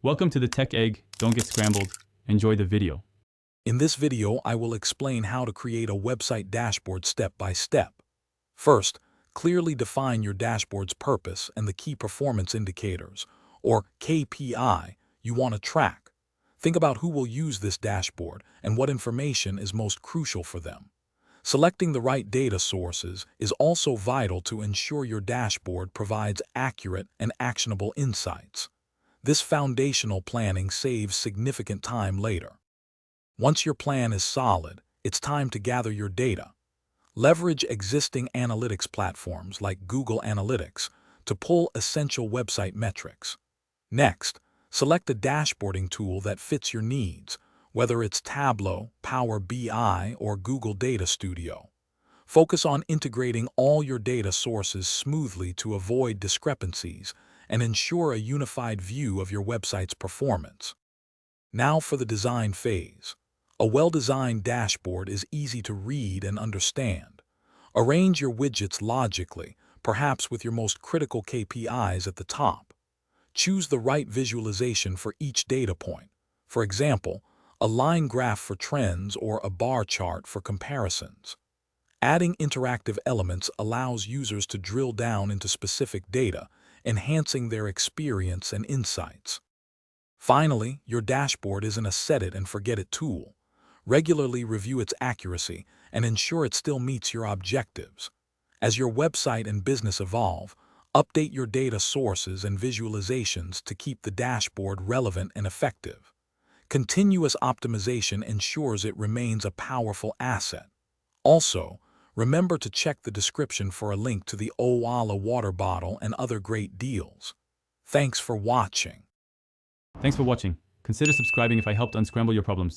Welcome to the Tech Egg. Don't get scrambled. Enjoy the video. In this video, I will explain how to create a website dashboard step by step. First, clearly define your dashboard's purpose and the key performance indicators, or KPI, you want to track. Think about who will use this dashboard and what information is most crucial for them. Selecting the right data sources is also vital to ensure your dashboard provides accurate and actionable insights. This foundational planning saves significant time later. Once your plan is solid, it's time to gather your data. Leverage existing analytics platforms like Google Analytics to pull essential website metrics. Next, select a dashboarding tool that fits your needs, whether it's Tableau, Power BI, or Google Data Studio. Focus on integrating all your data sources smoothly to avoid discrepancies and ensure a unified view of your website's performance. Now for the design phase. A well-designed dashboard is easy to read and understand. Arrange your widgets logically, perhaps with your most critical KPIs at the top. Choose the right visualization for each data point. For example, a line graph for trends or a bar chart for comparisons. Adding interactive elements allows users to drill down into specific data, enhancing their experience and insights. Finally, your dashboard isn't a set-it-and-forget-it tool. Regularly review its accuracy and ensure it still meets your objectives. As your website and business evolve, update your data sources and visualizations to keep the dashboard relevant and effective. Continuous optimization ensures it remains a powerful asset. Also, remember to check the description for a link to the Owala water bottle and other great deals. Thanks for watching. Thanks for watching. Consider subscribing if I helped unscramble your problems.